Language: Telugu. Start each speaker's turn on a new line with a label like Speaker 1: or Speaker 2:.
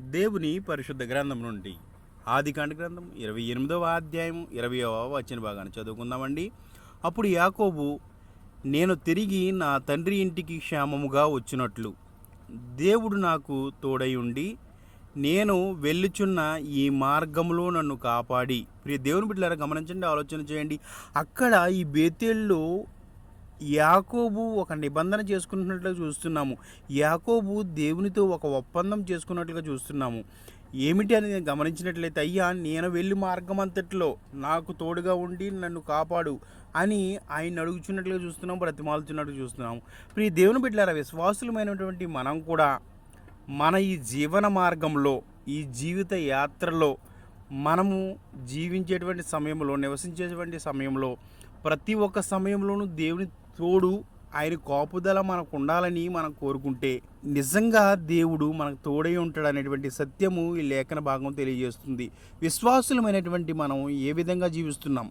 Speaker 1: దేవుని పరిశుద్ధ గ్రంథం నుండి ఆదికాండ గ్రంథం 28వ అధ్యాయం 20వ వచన భాగాన్ని చదువుకుందామండి. అప్పుడు యాకోబు, నేను తిరిగి నా తండ్రి ఇంటికి క్షేమముగా వచ్చినట్లు దేవుడు నాకు తోడై ఉండి నేను వెళ్ళుచున్న ఈ మార్గంలో నన్ను కాపాడి. ప్రియ దేవుని బిడ్డలారా, గమనించండి, ఆలోచన చేయండి. అక్కడ ఈ బేతేల్లో యాకోబు ఒక నిబంధన చేసుకున్నట్లుగా చూస్తున్నాము. యాకోబు దేవునితో ఒక ఒప్పందం చేసుకున్నట్లుగా చూస్తున్నాము. ఏమిటి అని గమనించినట్లయితే, అయ్యా, నేను వెళ్ళి మార్గం అంతట్లో నాకు తోడుగా ఉండి నన్ను కాపాడు అని ఆయన అడుగుచున్నట్లుగా చూస్తున్నాం, బ్రతిమాలుచున్నట్టు చూస్తున్నాము. ప్రియ దేవుని బిడ్డలారా, విశ్వాసులమైనటువంటి మనం కూడా మన ఈ జీవన మార్గంలో, ఈ జీవిత యాత్రలో, మనము జీవించేటువంటి సమయంలో, నివసించేటువంటి సమయంలో, ప్రతి ఒక్క సమయంలోనూ దేవుని తోడు, ఆయన కాపుదల మనకు ఉండాలని మనం కోరుకుంటే నిజంగా దేవుడు మనకు తోడై ఉంటాడు అనేటువంటి సత్యము ఈ లేఖన భాగం తెలియజేస్తుంది. విశ్వాసులమైనటువంటి మనం ఏ విధంగా జీవిస్తున్నాం?